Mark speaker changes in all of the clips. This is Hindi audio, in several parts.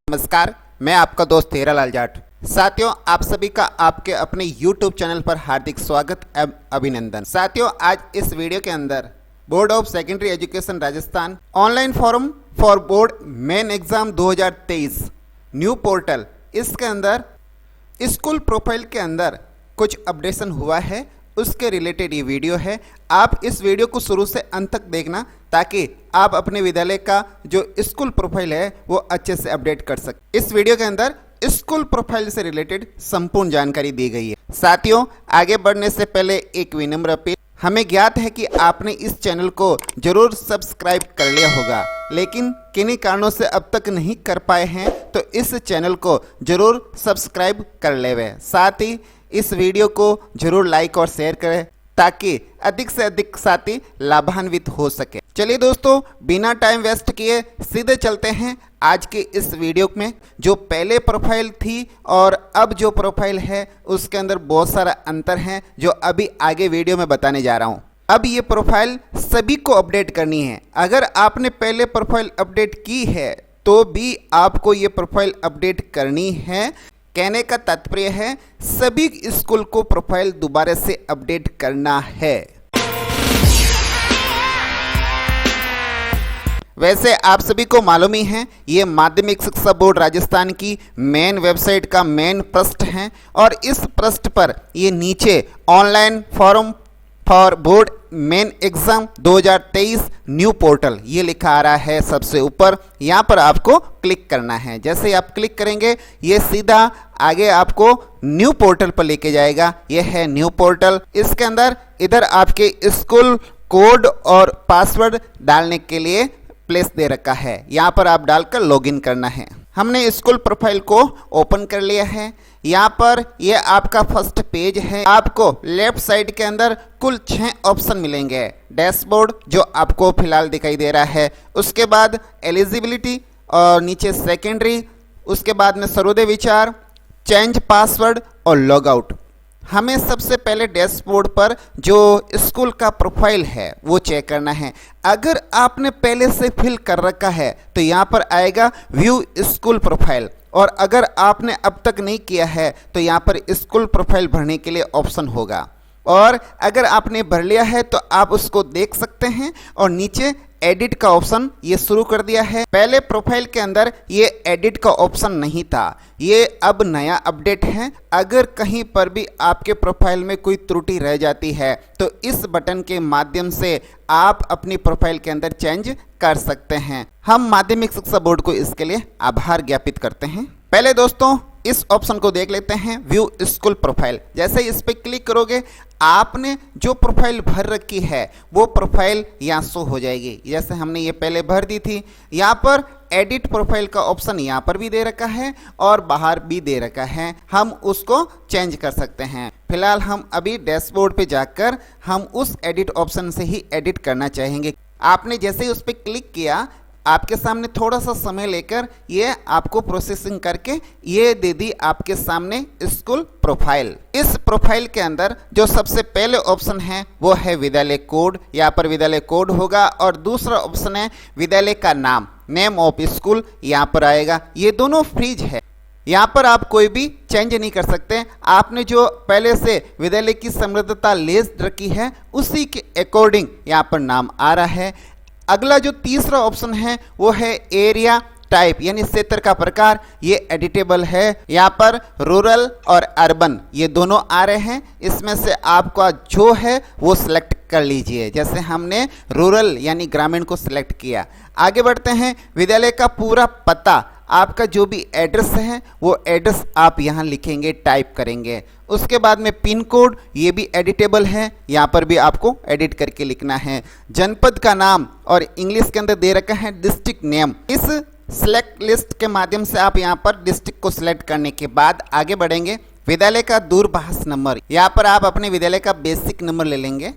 Speaker 1: नमस्कार, मैं आपका दोस्त हीरालाल जाट। साथियों, आप सभी का आपके अपने YouTube चैनल पर हार्दिक स्वागत एवं अभिनंदन। साथियों, आज इस वीडियो के अंदर board of secondary education Rajasthan online form for board main exam 2023 new portal, इसके अंदर स्कूल प्रोफाइल के अंदर कुछ अपडेशन हुआ है, उसके रिलेटेड ये वीडियो है। आप इस वीडियो को शुरू से अंत तक देखना ताकि आप अपने विद्यालय का जो स्कूल प्रोफाइल है वो अच्छे से अपडेट कर सकें। इस वीडियो के अंदर स्कूल प्रोफाइल से रिलेटेड संपूर्ण जानकारी दी गई है। साथियों, आगे बढ़ने से पहले एक विनम्र अपील। हमें ज्ञात है कि आपने इस चैनल को जरूर सब्सक्राइब कर लिया होगा, लेकिन किन्हीं कारणों से अब तक नहीं कर पाए हैं, तो इस चैनल को जरूर सब्सक्राइब कर लेवे। साथ ही इस वीडियो को जरूर लाइक और शेयर करें ताकि अधिक से अधिक साथी लाभान्वित हो सके। चलिए दोस्तों, बिना टाइम वेस्ट किए सीधे चलते हैं आज के इस वीडियो में। जो पहले प्रोफाइल थी और अब जो प्रोफाइल है उसके अंदर बहुत सारा अंतर है जो अभी आगे वीडियो में बताने जा रहा हूं। अब ये प्रोफाइल सभी को अपडेट करनी है। अगर आपने पहले प्रोफाइल अपडेट की है तो भी आपको ये प्रोफाइल अपडेट करनी है। कहने का तात्पर्य है सभी स्कूल को प्रोफाइल दोबारा से अपडेट करना है। वैसे आप सभी को मालूम ही है, ये माध्यमिक शिक्षा बोर्ड राजस्थान की मेन वेबसाइट का मेन पृष्ठ है और इस पृष्ठ पर ये नीचे online form for board main exam 2023 new portal ये लिखा आ रहा है सबसे ऊपर। यहाँ पर आपको क्लिक करना है। जैसे ही आप क्लिक करेंगे ये सीधा आगे आपको न्यू पोर्टल पर लेके जाएगा। यह है न्यू पोर्टल। इसके अंदर इधर आपके स्कूल कोड और पासवर्ड डालने के लिए प्लेस दे रखा है, यहाँ पर आप डालकर लॉगिन करना है। हमने स्कूल प्रोफाइल को ओपन कर लिया है। यहाँ पर यह आपका फर्स्ट पेज है। आपको लेफ्ट साइड के अंदर कुल 6 ऑप्शन मिलेंगे। डैशबोर्ड जो आपको फिलहाल दिखाई दे रहा है, उसके बाद एलिजिबिलिटी और नीचे सेकेंडरी, उसके बाद में सर्वोदय विचार, चेंज पासवर्ड और लॉग आउट। हमें सबसे पहले डैशबोर्ड पर जो स्कूल का प्रोफाइल है वो चेक करना है। अगर आपने पहले से फिल कर रखा है तो यहाँ पर आएगा व्यू स्कूल प्रोफाइल, और अगर आपने अब तक नहीं किया है तो यहाँ पर स्कूल प्रोफाइल भरने के लिए ऑप्शन होगा। और अगर आपने भर लिया है तो आप उसको देख सकते हैं और नीचे एडिट का ऑप्शन ये शुरू कर दिया है। पहले प्रोफाइल के अंदर ये एडिट का ऑप्शन नहीं था, ये अब नया अपडेट है। अगर कहीं पर भी आपके प्रोफाइल में कोई त्रुटि रह जाती है तो इस बटन के माध्यम से आप अपनी प्रोफाइल के अंदर चेंज कर सकते हैं। हम माध्यमिक शिक्षा बोर्ड को इसके लिए आभार ज्ञापित करते हैं। पहले दोस्तों इस ऑप्शन को देख लेते हैं, व्यू स्कूल प्रोफाइल। जैसे इस पर क्लिक करोगे आपने जो प्रोफाइल भर रखी है वो प्रोफाइल यहाँ शो हो जाएगी। जैसे हमने ये पहले भर दी थी। यहाँ पर एडिट प्रोफाइल का ऑप्शन यहाँ पर भी दे रखा है और बाहर भी दे रखा है, हम उसको चेंज कर सकते हैं। फिलहाल हम अभी डैशबोर्ड पे जाकर हम उस एडिट ऑप्शन से ही एडिट करना चाहेंगे। आपने जैसे ही उस पर क्लिक किया आपके सामने थोड़ा सा समय लेकर ये आपको प्रोसेसिंग करके ये दे दी आपके सामने स्कूल प्रोफाइल। इस प्रोफाइल के अंदर जो सबसे पहले ऑप्शन है वो है विद्यालय कोड। यहाँ पर विद्यालय कोड होगा और दूसरा ऑप्शन है विद्यालय का नाम, नेम ऑफ स्कूल, यहाँ पर आएगा। ये दोनों फ्रीज है, यहाँ पर आप कोई भी चेंज नहीं कर सकते। आपने जो पहले से विद्यालय की समृद्धता लिस्ट रखी है उसी के अकॉर्डिंग यहाँ पर नाम आ रहा है। अगला जो तीसरा ऑप्शन है वो है एरिया टाइप, यानी क्षेत्र का प्रकार, ये एडिटेबल है। यहाँ पर रूरल और अर्बन ये दोनों आ रहे हैं, इसमें से आपका जो है वो सिलेक्ट कर लीजिए। जैसे हमने रूरल यानी ग्रामीण को सिलेक्ट किया। आगे बढ़ते हैं। विद्यालय का पूरा पता, आपका जो भी एड्रेस है वो एड्रेस आप यहाँ लिखेंगे, टाइप करेंगे। उसके बाद में पिन कोड, ये भी एडिटेबल है, यहाँ पर भी आपको एडिट करके लिखना है। जनपद का नाम और इंग्लिश के अंदर दे रखा है डिस्ट्रिक्ट नेम। इस सिलेक्ट लिस्ट के माध्यम से आप यहाँ पर डिस्ट्रिक्ट को सिलेक्ट करने के बाद आगे बढ़ेंगे। विद्यालय का दूरभाष नंबर, यहाँ पर आप अपने विद्यालय का बेसिक नंबर ले लेंगे।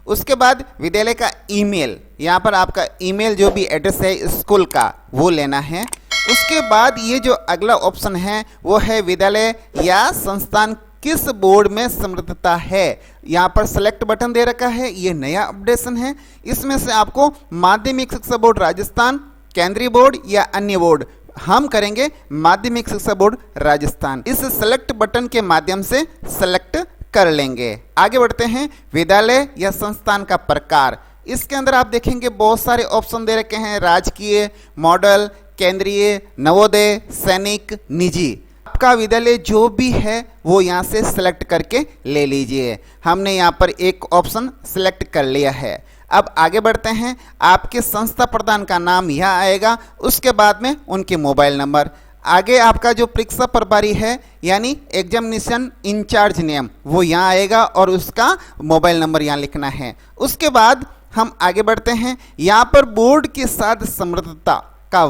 Speaker 1: उसके बाद विद्यालय का ईमेल, यहाँ पर आपका ईमेल जो भी एड्रेस है स्कूल का वो लेना है। उसके बाद ये जो अगला ऑप्शन है वो है विद्यालय या संस्थान किस बोर्ड में समृद्धता है। यहाँ पर सेलेक्ट बटन दे रखा है, ये नया अपडेशन है। इसमें से आपको माध्यमिक शिक्षा बोर्ड राजस्थान, केंद्रीय बोर्ड या अन्य बोर्ड हम करेंगे माध्यमिक शिक्षा बोर्ड राजस्थान। इस सेलेक्ट बटन के माध्यम से सेलेक्ट कर लेंगे। आगे बढ़ते हैं, विद्यालय या संस्थान का प्रकार। इसके अंदर आप देखेंगे बहुत सारे ऑप्शन दे रखे हैं, राजकीय, मॉडल, केंद्रीय, नवोदय, सैनिक, निजी। आपका विद्यालय जो भी है वो यहाँ से सेलेक्ट करके ले लीजिए। हमने यहाँ पर एक ऑप्शन सेलेक्ट कर लिया है। अब आगे बढ़ते हैं, आपके संस्था प्रधान का नाम यहाँ आएगा, उसके बाद में उनके मोबाइल नंबर। आगे आपका जो परीक्षा प्रभारी है यानी एग्जामिनेशन इंचार्ज नेम वो यहाँ आएगा और उसका मोबाइल नंबर यहाँ लिखना है। उसके बाद हम आगे बढ़ते हैं, यहाँ पर बोर्ड के साथ समर्थता का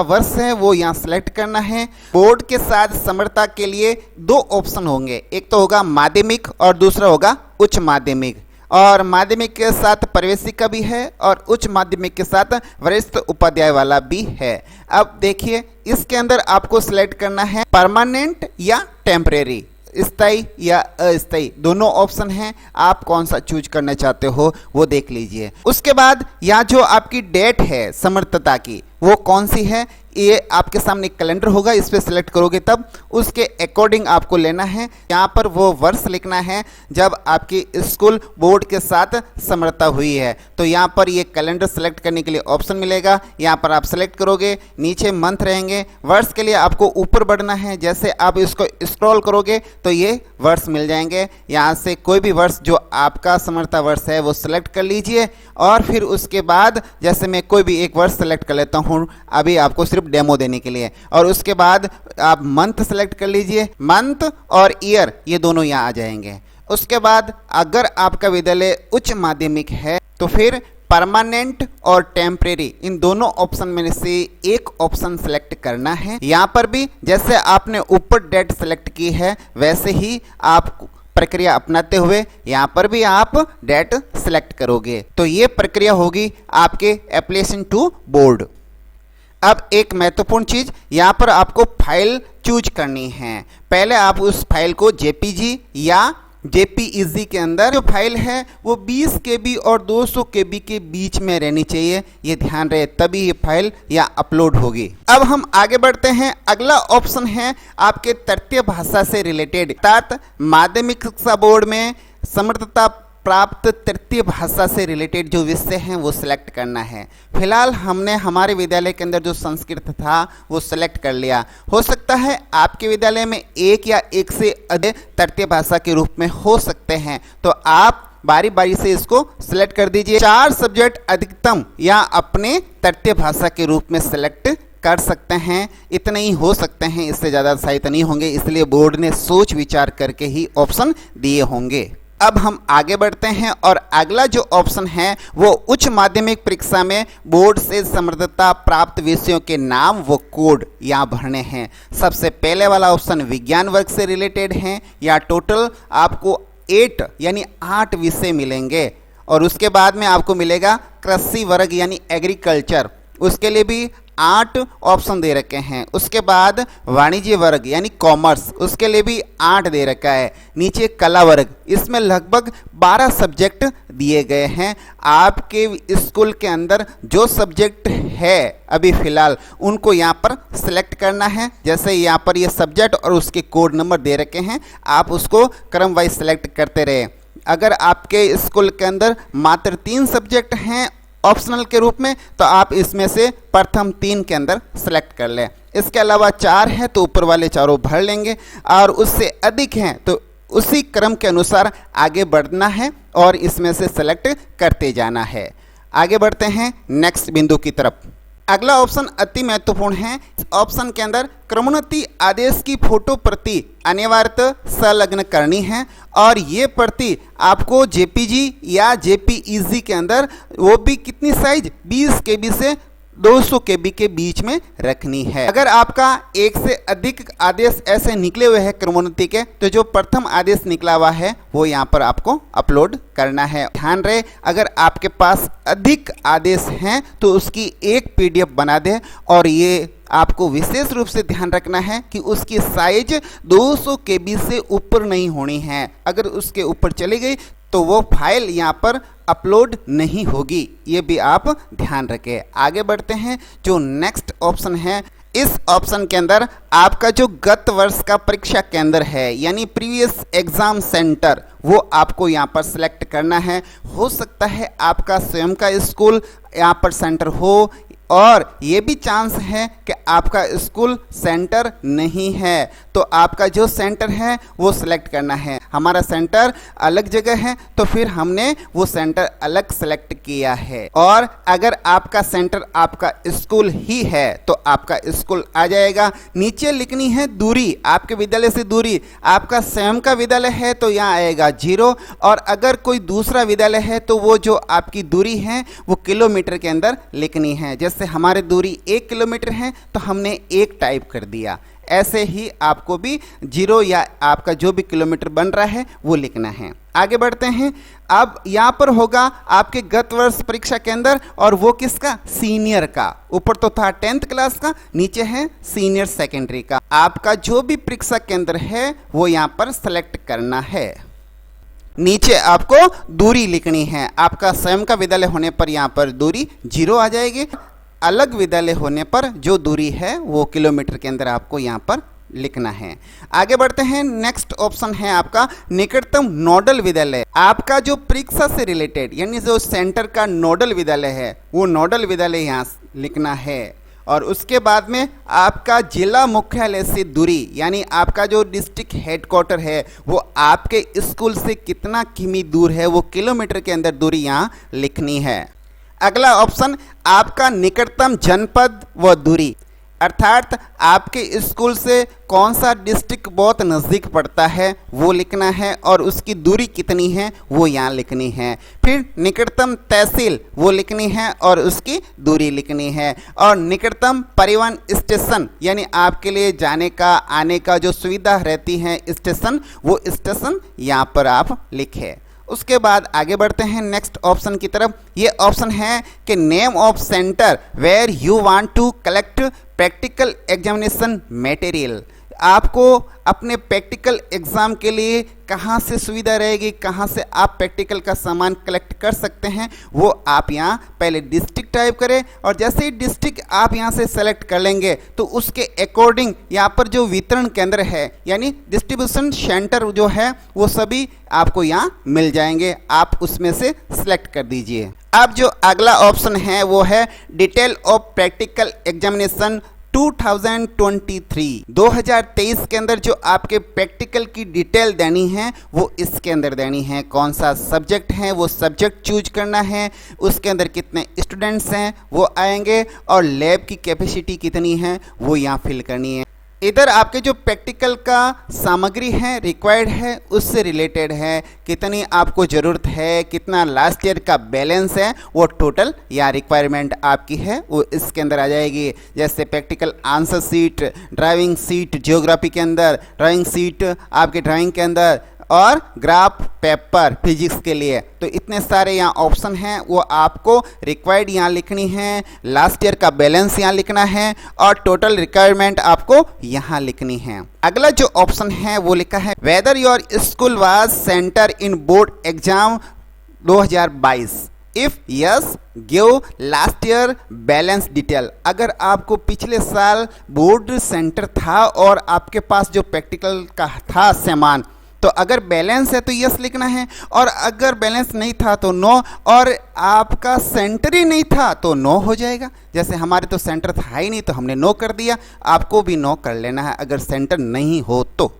Speaker 1: वर्ष है वो यहाँ सेलेक्ट करना है। बोर्ड के साथ समर्थता के लिए दो ऑप्शन होंगे, एक तो होगा माध्यमिक और दूसरा होगा उच्च माध्यमिक। और माध्यमिक के साथ प्रवेशिका भी है और उच्च माध्यमिक के साथ वरिष्ठ उपाध्याय वाला भी है। अब देखिए, इसके अंदर आपको सिलेक्ट करना है परमानेंट या टेम्परेरी, स्थायी या अस्थायी, दोनों ऑप्शन हैं। आप कौन सा चूज करना चाहते हो वो देख लीजिए। उसके बाद यहाँ जो आपकी डेट है समर्थता की वो कौन सी है, ये आपके सामने कैलेंडर होगा, इस पर सिलेक्ट करोगे तब उसके अकॉर्डिंग आपको लेना है। यहाँ पर वो वर्ष लिखना है जब आपकी स्कूल बोर्ड के साथ समर्थता हुई है। तो यहाँ पर ये कैलेंडर सेलेक्ट करने के लिए ऑप्शन मिलेगा, यहाँ पर आप सेलेक्ट करोगे, नीचे मंथ रहेंगे। वर्ष के लिए आपको ऊपर बढ़ना है, जैसे आप इसको स्क्रॉल करोगे तो ये वर्ष मिल जाएंगे। यहाँ से कोई भी वर्ष जो आपका समर्थता वर्ष है वो सिलेक्ट कर लीजिए और फिर उसके बाद जैसे मैं कोई भी एक वर्ष सेलेक्ट कर लेता हूँ अभी आपको सिर्फ डेमो देने के लिए, और उसके बाद आप मंथ सेलेक्ट कर लीजिए, मंथ और ईयर ये दोनों यहाँ आ जाएंगे। उसके बाद अगर आपका विद्यालय उच्च माध्यमिक है तो फिर परमानेंट और टेम्परेरी इन दोनों ऑप्शन में से एक ऑप्शन सेलेक्ट करना है। यहाँ पर भी जैसे आपने ऊपर डेट सेलेक्ट की है वैसे ही आप प्रक्रिया अपनाते हुए यहाँ पर भी आप डेट सेलेक्ट करोगे तो ये प्रक्रिया होगी आपके एप्लीकेशन टू बोर्ड। अब एक महत्वपूर्ण चीज, यहाँ पर आपको फाइल चूज करनी है। पहले आप उस फाइल को जेपीजी या जेपीईजी के अंदर, जो फाइल है वो 20 KB और 200 KB के बीच में रहनी चाहिए, ये ध्यान रहे, तभी ये फाइल या अपलोड होगी। अब हम आगे बढ़ते हैं, अगला ऑप्शन है आपके तृतीय भाषा से रिलेटेड, अर्थात माध्यमिक शिक्षा बोर्ड में समर्थता प्राप्त तृतीय भाषा से रिलेटेड जो विषय हैं वो सिलेक्ट करना है। फिलहाल हमने हमारे विद्यालय के अंदर जो संस्कृत था वो सिलेक्ट कर लिया। हो सकता है आपके विद्यालय में एक या एक से अधिक तृतीय भाषा के रूप में हो सकते हैं, तो आप बारी बारी से इसको सिलेक्ट कर दीजिए। 4 सब्जेक्ट अधिकतम या अपने तृतीय भाषा के रूप में सिलेक्ट कर सकते हैं, इतने ही हो सकते हैं, इससे ज़्यादा सहायता नहीं होंगे, इसलिए बोर्ड ने सोच विचार करके ही ऑप्शन दिए होंगे। अब हम आगे बढ़ते हैं और अगला जो ऑप्शन है वो उच्च माध्यमिक परीक्षा में बोर्ड से समर्थता प्राप्त विषयों के नाम वो कोड यहाँ भरने हैं। सबसे पहले वाला ऑप्शन विज्ञान वर्ग से रिलेटेड है, या टोटल आपको 8 यानी 8 विषय मिलेंगे, और उसके बाद में आपको मिलेगा कृषि वर्ग यानी एग्रीकल्चर, उसके लिए भी 8 ऑप्शन दे रखे हैं। उसके बाद वाणिज्य वर्ग यानी कॉमर्स, उसके लिए भी 8 दे रखा है। नीचे कला वर्ग, इसमें लगभग 12 सब्जेक्ट दिए गए हैं। आपके स्कूल के अंदर जो सब्जेक्ट है अभी फ़िलहाल उनको यहाँ पर सिलेक्ट करना है। जैसे यहाँ पर ये सब्जेक्ट और उसके कोड नंबर दे रखे हैं, आप उसको क्रम वाइज सेलेक्ट करते रहे। अगर आपके स्कूल के अंदर मात्र 3 सब्जेक्ट हैं ऑप्शनल के रूप में, तो आप इसमें से प्रथम 3 के अंदर सेलेक्ट कर लें। इसके अलावा 4 है तो ऊपर वाले चारों भर लेंगे, और उससे अधिक हैं तो उसी क्रम के अनुसार आगे बढ़ना है और इसमें से सेलेक्ट करते जाना है। आगे बढ़ते हैं नेक्स्ट बिंदु की तरफ। अगला ऑप्शन अति महत्वपूर्ण है। इस ऑप्शन के अंदर क्रमोन्नति आदेश की फोटो प्रति अनिवार्यतः संलग्न करनी है, और ये प्रति आपको जेपीजी या जेपीईजी के अंदर वो भी कितनी साइज 20 KB से 200 KB के बीच में रखनी है। अगर आपका एक से अधिक आदेश ऐसे निकले हुए हैं क्रमोन्नति के, तो जो प्रथम आदेश निकला हुआ है वो यहाँ पर आपको अपलोड करना है। ध्यान रहे, अगर आपके पास अधिक आदेश हैं तो उसकी एक PDF बना दें, और ये आपको विशेष रूप से ध्यान रखना है कि उसकी साइज 200 KB से ऊपर नहीं होनी है। अगर उसके ऊपर चली गई तो वो फाइल यहाँ पर अपलोड नहीं होगी, ये भी आप ध्यान रखें। आगे बढ़ते हैं, जो नेक्स्ट ऑप्शन है इस ऑप्शन के अंदर आपका जो गत वर्ष का परीक्षा केंद्र है यानी प्रीवियस एग्जाम सेंटर वो आपको यहाँ पर सिलेक्ट करना है। हो सकता है आपका स्वयं का स्कूल यहाँ पर सेंटर हो और ये भी चांस है कि आपका स्कूल सेंटर नहीं है, तो आपका जो सेंटर है वो सिलेक्ट करना है। हमारा सेंटर अलग जगह है तो फिर हमने वो सेंटर अलग सेलेक्ट किया है। और अगर आपका सेंटर आपका स्कूल ही है तो आपका स्कूल आ जाएगा। नीचे लिखनी है दूरी, आपके विद्यालय से दूरी। आपका स्वयं का विद्यालय है तो यहाँ आएगा 0 और अगर कोई दूसरा विद्यालय है तो वो जो आपकी दूरी है वो किलोमीटर के अंदर लिखनी है। जैसे हमारी दूरी 1 किलोमीटर है तो हमने 1 टाइप कर दिया। ऐसे ही आपको भी 0 या आपका जो भी किलोमीटर बन रहा है वो लिखना है। आगे बढ़ते हैं। अब यहाँ पर होगा आपके गत वर्ष परीक्षा केंद्र और वो किसका? सीनियर का। ऊपर तो था 10th क्लास का, नीचे है सीनियर सेकेंडरी का। आपका जो भी परीक्षा केंद्र है वो यहाँ पर सेलेक्ट करना है। नीचे आपको दूरी लिखनी है। आपका स्वयं का विद्यालय होने पर यहाँ पर दूरी 0 आ जाएगी। अलग विद्यालय होने पर जो दूरी है वो किलोमीटर के अंदर आपको यहाँ पर लिखना है। आगे बढ़ते हैं। नेक्स्ट ऑप्शन है आपका निकटतम नोडल विद्यालय। आपका जो परीक्षा से रिलेटेड यानी जो सेंटर का नोडल विद्यालय है वो नोडल विद्यालय यहाँ लिखना है। और उसके बाद में आपका जिला मुख्यालय से दूरी यानी आपका जो डिस्ट्रिक्ट हेडक्वार्टर है वो आपके स्कूल से कितना किमी दूर है वो किलोमीटर के अंदर दूरी यहाँ लिखनी है। अगला ऑप्शन आपका निकटतम जनपद व दूरी, अर्थात आपके स्कूल से कौन सा डिस्ट्रिक्ट बहुत नज़दीक पड़ता है वो लिखना है और उसकी दूरी कितनी है वो यहाँ लिखनी है। फिर निकटतम तहसील वो लिखनी है और उसकी दूरी लिखनी है। और निकटतम परिवहन स्टेशन यानी आपके लिए जाने का आने का जो सुविधा रहती है स्टेशन, वो स्टेशन यहाँ पर आप लिखें। उसके बाद आगे बढ़ते हैं नेक्स्ट ऑप्शन की तरफ। ये ऑप्शन है कि name of centre where you want to collect practical examination material. आपको अपने प्रैक्टिकल एग्ज़ाम के लिए कहाँ से सुविधा रहेगी, कहाँ से आप प्रैक्टिकल का सामान कलेक्ट कर सकते हैं वो आप यहाँ पहले डिस्ट्रिक्ट टाइप करें और जैसे ही डिस्ट्रिक्ट आप यहाँ से सेलेक्ट कर लेंगे तो उसके अकॉर्डिंग यहाँ पर जो वितरण केंद्र है यानी डिस्ट्रीब्यूशन सेंटर जो है वो सभी आपको यहाँ मिल जाएंगे। आप उसमें से सिलेक्ट कर दीजिए। अब जो अगला ऑप्शन है वो है डिटेल ऑफ प्रैक्टिकल एग्जामिनेशन 2023 के अंदर जो आपके प्रैक्टिकल की डिटेल देनी है वो इसके अंदर देनी है। कौन सा सब्जेक्ट है वो सब्जेक्ट चूज करना है, उसके अंदर कितने स्टूडेंट्स हैं वो आएंगे और लैब की कैपेसिटी कितनी है वो यहाँ फिल करनी है। इधर आपके जो प्रैक्टिकल का सामग्री है रिक्वायर्ड है उससे रिलेटेड है, कितनी आपको ज़रूरत है, कितना लास्ट ईयर का बैलेंस है वो टोटल या रिक्वायरमेंट आपकी है वो इसके अंदर आ जाएगी। जैसे practical answer sheet, driving seat geography के अंदर, ड्राइंग सीट आपके ड्राइंग के अंदर और ग्राफ पेपर फिजिक्स के लिए। तो इतने सारे यहाँ ऑप्शन हैं वो आपको रिक्वायर्ड यहाँ लिखनी है, लास्ट ईयर का बैलेंस यहाँ लिखना है और टोटल रिक्वायरमेंट आपको यहाँ लिखनी है। अगला जो ऑप्शन है वो लिखा है whether your school was centre in board exam 2022, if yes give last year balance detail. अगर आपको पिछले साल बोर्ड सेंटर था और आपके पास जो प्रैक्टिकल का था सामान, तो अगर बैलेंस है तो यस लिखना है और अगर बैलेंस नहीं था तो नो, और आपका सेंटर ही नहीं था तो नो हो जाएगा। जैसे हमारे तो सेंटर था ही नहीं तो हमने नो कर दिया, आपको भी नो कर लेना है अगर सेंटर नहीं हो तो।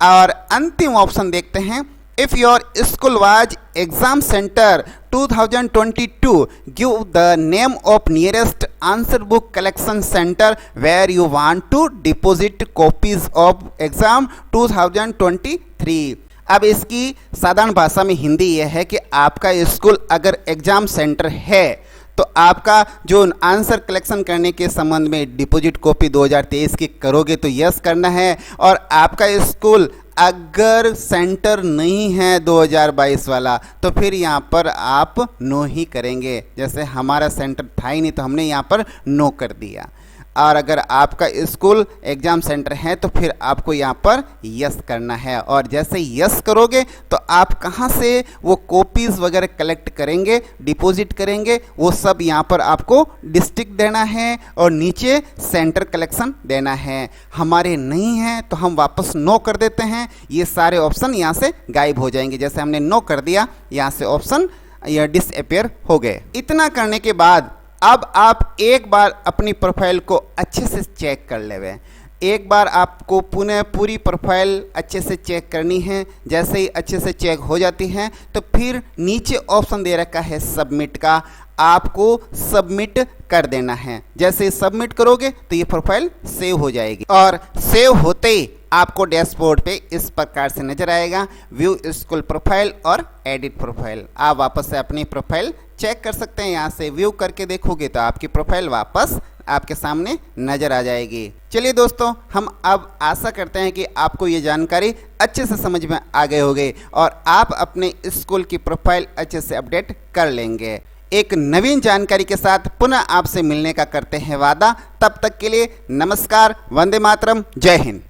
Speaker 1: और अंतिम ऑप्शन देखते हैं if your school was exam centre 2022 give the name of nearest answer book collection center where you want to deposit copies of exam 2023। अब इसकी साधारण भाषा में हिंदी यह है कि आपका स्कूल अगर एग्जाम सेंटर है तो आपका जो आंसर कलेक्शन करने के संबंध में डिपॉजिट कॉपी 2023 की करोगे तो यस करना है, और आपका स्कूल अगर सेंटर नहीं है 2022 वाला तो फिर यहाँ पर आप नो ही करेंगे। जैसे हमारा सेंटर था ही नहीं तो हमने यहाँ पर नो कर दिया। और अगर आपका स्कूल एग्ज़ाम सेंटर है तो फिर आपको यहाँ पर यस करना है। और जैसे यस करोगे तो आप कहाँ से वो कॉपीज़ वगैरह कलेक्ट करेंगे, डिपॉजिट करेंगे, वो सब यहाँ पर आपको डिस्ट्रिक्ट देना है और नीचे सेंटर कलेक्शन देना है। हमारे नहीं है तो हम वापस नो कर देते हैं, ये सारे ऑप्शन यहाँ से गायब हो जाएंगे। जैसे हमने नो कर दिया, यहाँ से ऑप्शन यह डिसअपियर हो गए। इतना करने के बाद अब आप एक बार अपनी प्रोफाइल को अच्छे से चेक कर लेवे। एक बार आपको पुनः पूरी प्रोफाइल अच्छे से चेक करनी है। जैसे ही अच्छे से चेक हो जाती है तो फिर नीचे ऑप्शन दे रखा है सबमिट का, आपको सबमिट कर देना है। जैसे ही सबमिट करोगे तो ये प्रोफाइल सेव हो जाएगी और सेव होते ही आपको डैशबोर्ड पे इस प्रकार से नजर आएगा, व्यू स्कूल प्रोफाइल और एडिट प्रोफाइल। आप वापस से अपनी प्रोफाइल चेक कर सकते हैं। यहाँ से व्यू करके देखोगे तो आपकी प्रोफाइल वापस आपके सामने नजर आ जाएगी। चलिए दोस्तों, हम अब आशा करते हैं कि आपको ये जानकारी अच्छे से समझ में आ गई होगी और आप अपने स्कूल की प्रोफाइल अच्छे से अपडेट कर लेंगे। एक नवीन जानकारी के साथ पुनः आपसे मिलने का करते हैं वादा। तब तक के लिए नमस्कार, वंदे मातरम, जय हिंद।